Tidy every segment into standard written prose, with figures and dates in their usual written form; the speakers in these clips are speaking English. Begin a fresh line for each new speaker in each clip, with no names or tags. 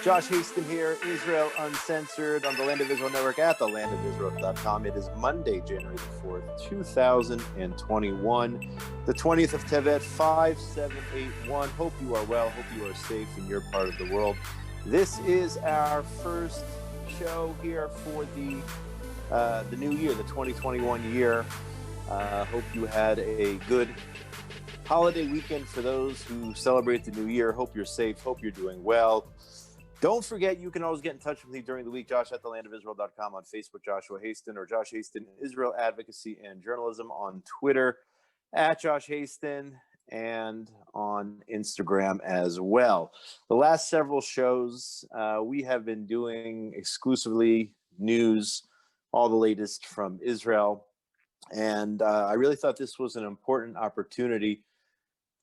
Josh Hasten here, Israel Uncensored on the Land of Israel Network at thelandofisrael.com. It is Monday, January the 4th, 2021, the 20th of Tevet, 5781. Hope you are well. Hope you are safe in your part of the world. This is our first show here for the new year, the 2021 year. Hope you had a good holiday weekend for those who celebrate the new year. Hope you're safe. Hope you're doing well. Don't forget, you can always get in touch with me during the week, Josh at thelandofisrael.com, on Facebook, Joshua Hasten, or Josh Hasten, Israel Advocacy and Journalism, on Twitter, at Josh Hasten, and on Instagram as well. The last several shows, we have been doing exclusively news, all the latest from Israel. And I really thought this was an important opportunity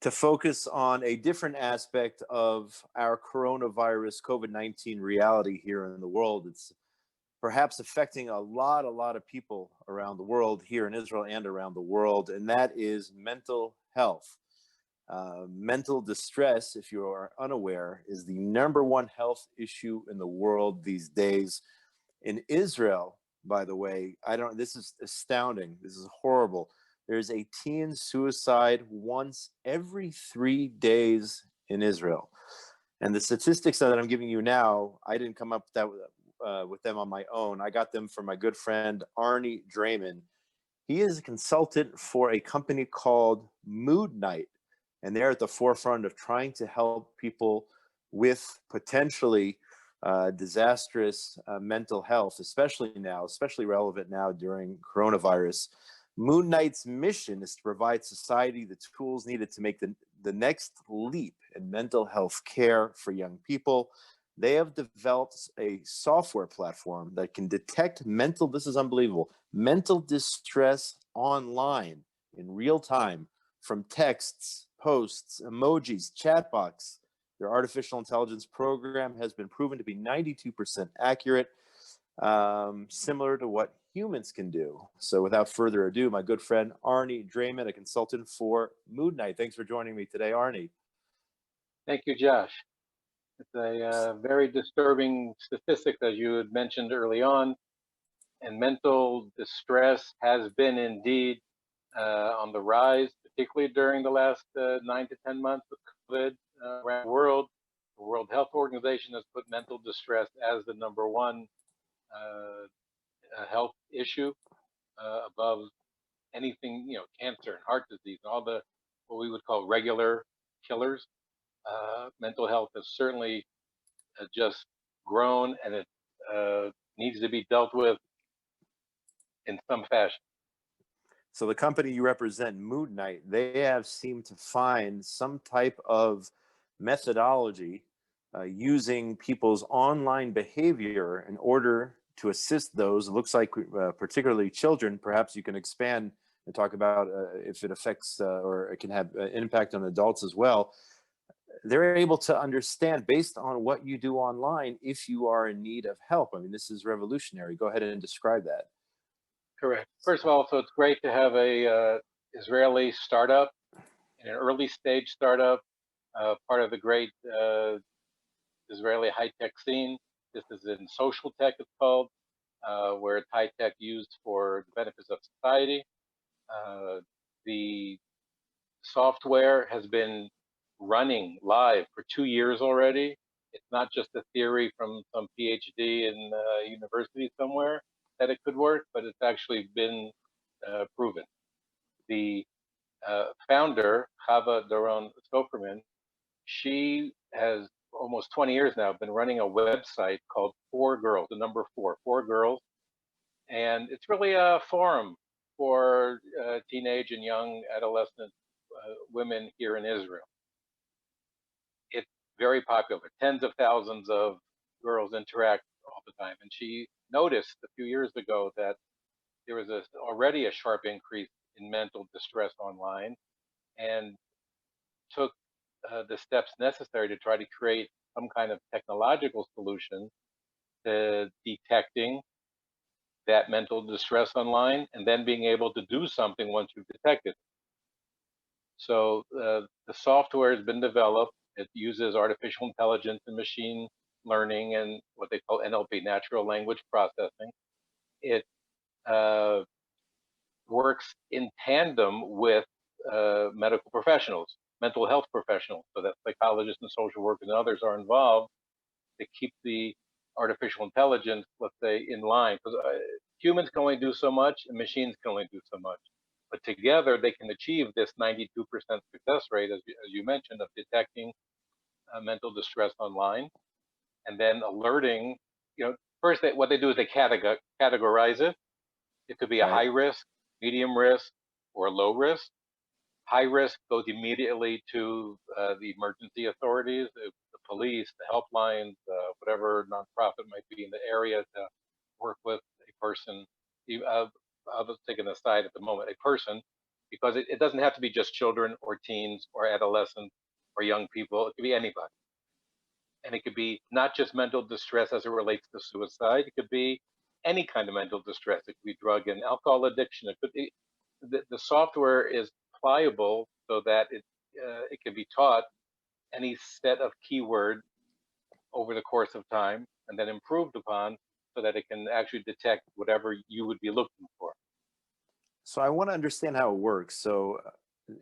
to focus on a different aspect of our coronavirus COVID-19 reality here in the world. It's perhaps affecting a lot of people around the world, here in Israel and around the world, and that is mental health. Mental distress, if you are unaware, is the number one health issue in the world these days. In Israel, by the way, this is astounding. This is horrible. There's a teen suicide once every 3 days in Israel. And the statistics that I'm giving you now, I didn't come up with them on my own. I got them from my good friend, Arnie Draiman. He is a consultant for a company called Moodknight, and they're at the forefront of trying to help people with potentially disastrous mental health, especially relevant now during coronavirus. Moodknight's mission is to provide society the tools needed to make the next leap in mental health care for young people. They have developed a software platform that can detect this is unbelievable, mental distress online in real time from texts, posts, emojis, chatbots. Their artificial intelligence program has been proven to be 92% accurate, similar to what humans can do. So without further ado, my good friend Arnie Draiman, a consultant for Moodknight. Thanks for joining me today, Arnie.
Thank you, Josh. It's a very disturbing statistic that you had mentioned early on, and mental distress has been indeed on the rise, particularly during the last 9 to 10 months of COVID around the world. The World Health Organization has put mental distress as the number one health issue above anything, cancer and heart disease and all the what we would call regular killers. Mental health has certainly just grown, and it needs to be dealt with in some fashion.
So the company you represent, Moodknight, they have seemed to find some type of methodology using people's online behavior in order to assist those. It looks like particularly children. Perhaps you can expand and talk about if it affects or it can have an impact on adults as well. They're able to understand, based on what you do online, if you are in need of help. I mean, this is revolutionary. Go ahead and describe that.
Correct. First of all, so it's great to have a Israeli startup, an early stage startup, part of the great Israeli high-tech scene. This is in social tech, it's called, where it's high tech used for the benefits of society. The software has been running live for 2 years already. It's not just a theory from some PhD in a university somewhere that it could work, but it's actually been proven. The founder, Chava Doron Soferman, she has almost 20 years now been running a website called Four Girls, the number four Girls. And it's really a forum for teenage and young adolescent women here in Israel. It's very popular. Tens of thousands of girls interact all the time. And she noticed a few years ago that there was already a sharp increase in mental distress online, and took the steps necessary to try to create some kind of technological solution to detecting that mental distress online and then being able to do something once you've detected it. So the software has been developed. It uses artificial intelligence and machine learning and what they call NLP, natural language processing. It uh, works in tandem with medical professionals, mental health professionals, so that psychologists and social workers and others are involved to keep the artificial intelligence, let's say, in line. Because humans can only do so much and machines can only do so much. But together they can achieve this 92% success rate, as you mentioned, of detecting mental distress online and then alerting. First, what they do is they categorize it. It could be a
Right.
high risk, medium risk, or low risk. High risk goes immediately to the emergency authorities, the police, the helplines, whatever nonprofit might be in the area to work with a person. I'll take an aside at the moment, a person, because it doesn't have to be just children or teens or adolescents or young people. It could be anybody. And it could be not just mental distress as it relates to suicide. It could be any kind of mental distress. It could be drug and alcohol addiction. It could be, the software is pliable so that it can be taught any set of keywords over the course of time and then improved upon so that it can actually detect whatever you would be looking for.
So I want to understand how it works. So,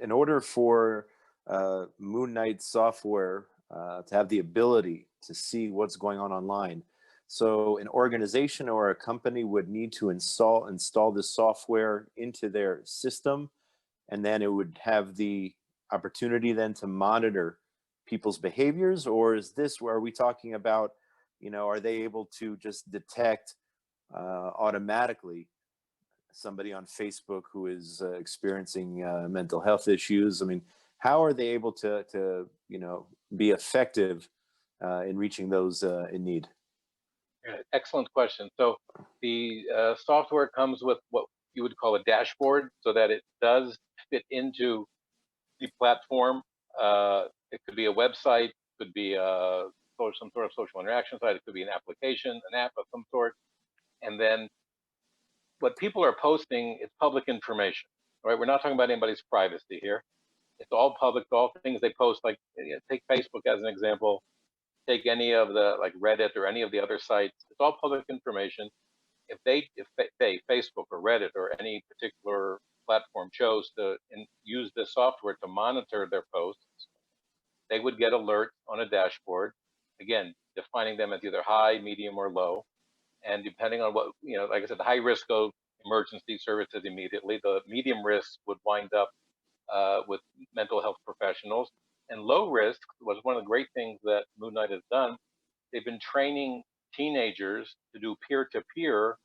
in order for Moodknight software to have the ability to see what's going on online, so an organization or a company would need to install this software into their system, and then it would have the opportunity then to monitor people's behaviors. Or is this where are we talking about? Are they able to just detect automatically somebody on Facebook who is experiencing mental health issues? I mean, how are they able to be effective in reaching those in need?
Excellent question. So the software comes with what you would call a dashboard so that it does fit into the platform. It could be a website, could be some sort of social interaction site, it could be an application, an app of some sort. And then what people are posting is public information, right? We're not talking about anybody's privacy here. It's all public, all things they post, like take Facebook as an example, take any of the like Reddit or any of the other sites. It's all public information. If they, Facebook or Reddit or any particular platform chose to use this software to monitor their posts, they would get alerts on a dashboard, again, defining them as either high, medium, or low. And depending on what, like I said, the high risk go emergency services immediately. The medium risk would wind up with mental health professionals. And low risk was one of the great things that Moodknight has done. They've been training teenagers to do peer-to-peer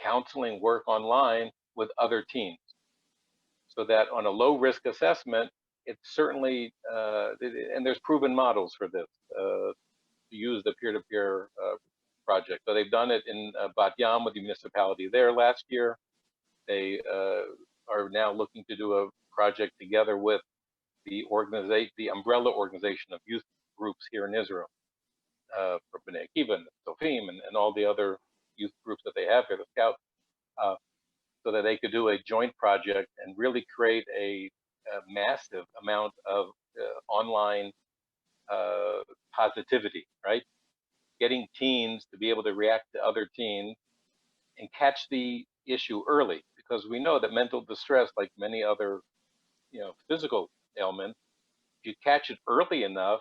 counseling work online with other teens, so that on a low risk assessment, it's certainly, and there's proven models for this, to use the peer-to-peer project. So they've done it in Bat Yam with the municipality there last year. They are now looking to do a project together with the umbrella organization of youth groups here in Israel, for B'nai Akiva and Sofim and all the other youth groups that they have here, the Scouts, so that they could do a joint project and really create a massive amount of online positivity, right? Getting teens to be able to react to other teens and catch the issue early, because we know that mental distress, like many other, physical ailments, if you catch it early enough,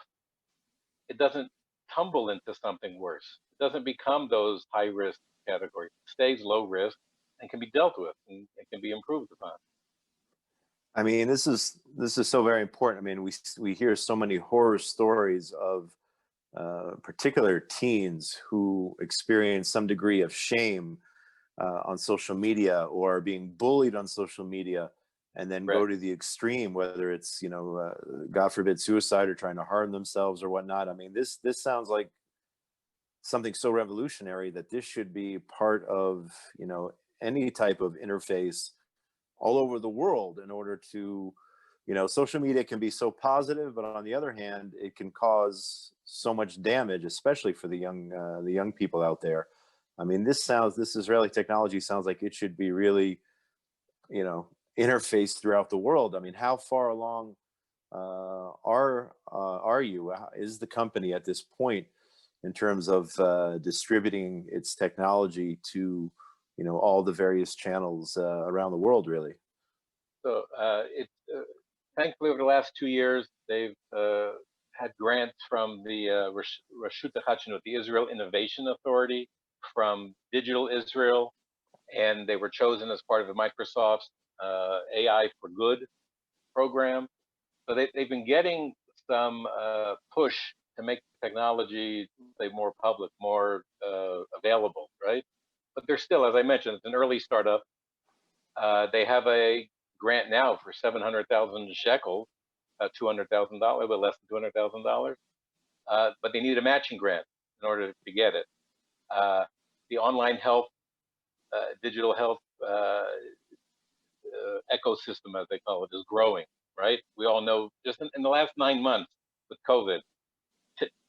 it doesn't tumble into something worse. It doesn't become those high risk categories. It stays low risk and can be dealt with and it can be improved upon.
I mean, this is so very important. I mean, we hear so many horror stories of particular teens who experience some degree of shame on social media or being bullied on social media, and then
Right.
go to the extreme, whether it's God forbid, suicide or trying to harm themselves or whatnot. I mean, this sounds like something so revolutionary that this should be part of any type of interface all over the world, in order to social media can be so positive, but on the other hand it can cause so much damage, especially for the young people out there. I mean, this Israeli technology sounds like it should be really interfaced throughout the world. I mean, how far along are you? Is the company at this point in terms of distributing its technology to, all the various channels around the world, really.
So thankfully over the last 2 years, they've had grants from the Rashut HaChadinut, the Israel Innovation Authority, from Digital Israel, and they were chosen as part of the Microsoft's AI for Good program. So they've been getting some push to make the technology, say, more public, more available, right? But they're still, as I mentioned, it's an early startup. They have a grant now for 700,000 shekels, $200,000, but less than $200,000. But they need a matching grant in order to get it. The online health, digital health ecosystem, as they call it, is growing, right? We all know just in the last 9 months with COVID,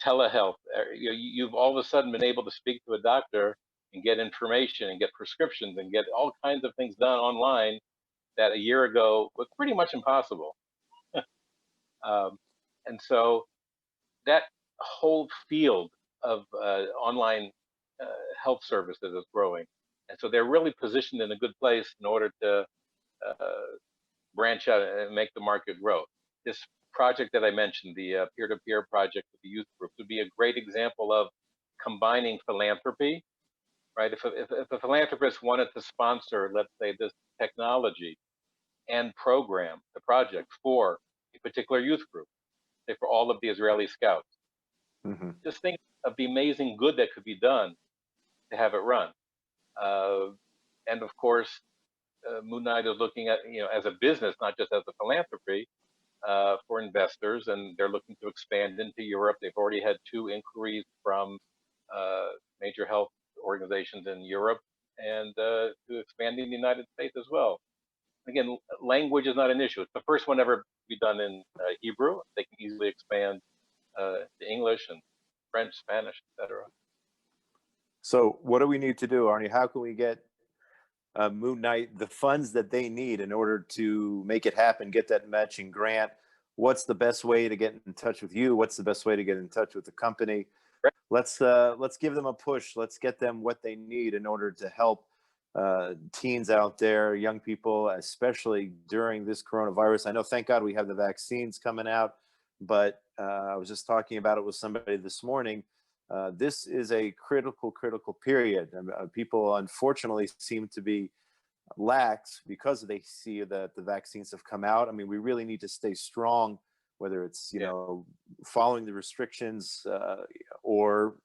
telehealth, you've all of a sudden been able to speak to a doctor and get information and get prescriptions and get all kinds of things done online that a year ago was pretty much impossible. And so that whole field of online health services is growing. And so they're really positioned in a good place in order to branch out and make the market grow. This project that I mentioned, the peer-to-peer project with the youth group, would be a great example of combining philanthropy, right? If a philanthropist wanted to sponsor, let's say, this technology and program the project for a particular youth group, say for all of the Israeli scouts, just think of the amazing good that could be done to have it run. And of course, Moodknight is looking at, as a business, not just as a philanthropy, for investors, and they're looking to expand into Europe. They've already had 2 inquiries from major health organizations in Europe, and to expand in the United States as well. Again, language is not an issue. It's the first one ever to be done in Hebrew. They can easily expand to English and French, Spanish, etc.
So what do we need to do, Arnie? How can we get Moodknight the funds that they need in order to make it happen, get that matching grant? What's the best way to get in touch with you? What's the best way to get in touch with the company? Let's give them a push. Let's get them what they need in order to help teens out there, young people, especially during this coronavirus. I know, thank God, we have the vaccines coming out, but I was just talking about it with somebody this morning. This is a critical period. People, unfortunately, seem to be lax because they see that the vaccines have come out. I mean, we really need to stay strong, whether it's, following the restrictions or,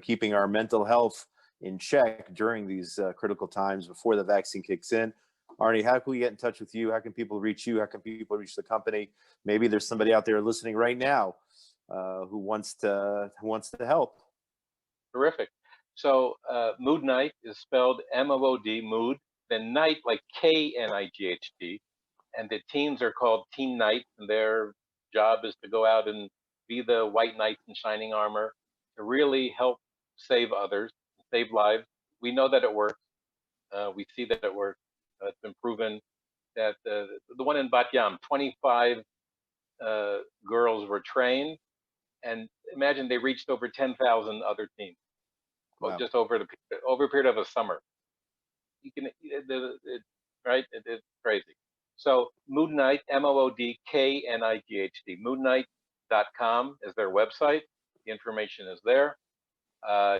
keeping our mental health in check during these critical times before the vaccine kicks in. Arnie, how can we get in touch with you? How can people reach you? How can people reach the company? Maybe there's somebody out there listening right now who wants to help.
Terrific. So Moodknight is spelled M-O-O-D, Mood, then Night like K-N-I-G-H-T, and the teams are called Team Knight, and their job is to go out and be the white knights in shining armor to really help save others, save lives. We know that it works. We see that it works. It's been proven that the one in Bat Yam, 25 girls were trained, and imagine they reached over 10,000 other teams. Wow. Just over a period of a summer. You can, right? It's crazy. So Moodknight, Moodknight, Moodknight.com is their website. The information is there.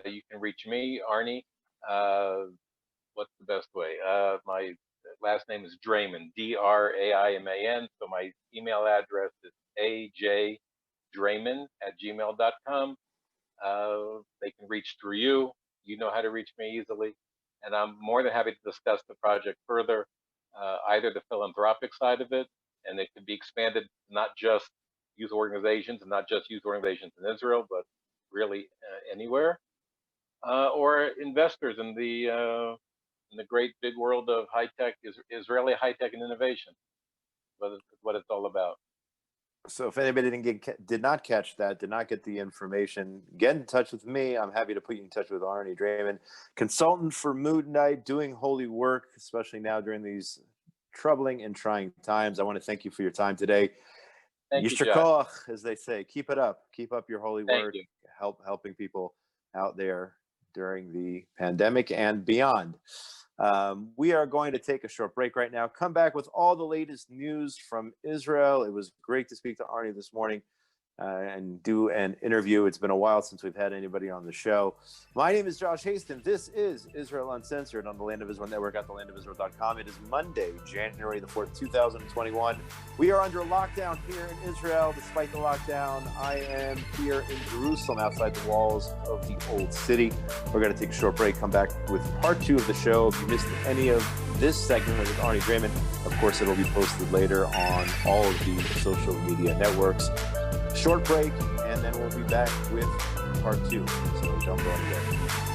You can reach me, Arnie. What's the best way? My last name is Draiman, D-R-A-I-M-A-N. So my email address is ajdraiman@gmail.com. They can reach through you. You know how to reach me easily. And I'm more than happy to discuss the project further, either the philanthropic side of it, and it can be expanded not just youth organizations and not just youth organizations in Israel, but really anywhere, or investors in the great big world of high-tech, Israeli high-tech and innovation. What it's all about.
So if anybody did not catch that, did not get the information, get in touch with me. I'm happy to put you in touch with Arnie Draiman, consultant for Moodknight, doing holy work, especially now during these troubling and trying times. I want to thank you for your time today.
Thank you, Josh.
As they say. Keep it up. Keep up your holy work, helping people. out there during the pandemic and beyond. We are going to take a short break right now, come back with all the latest news from Israel. It was great to speak to Arnie this morning and do an interview. It's been a while since we've had anybody on the show. My name is Josh Hasten. This is Israel Uncensored on the Land of Israel Network at thelandofisrael.com. It is Monday, January the 4th, 2021. We are under lockdown here in Israel. Despite the lockdown, I am here in Jerusalem outside the walls of the old city. We're going to take a short break, come back with part 2 of the show. If you missed any of this segment with Arnie Draiman, of course, it'll be posted later on all of the social media networks. Short break, and then we'll be back with part 2. So don't go anywhere.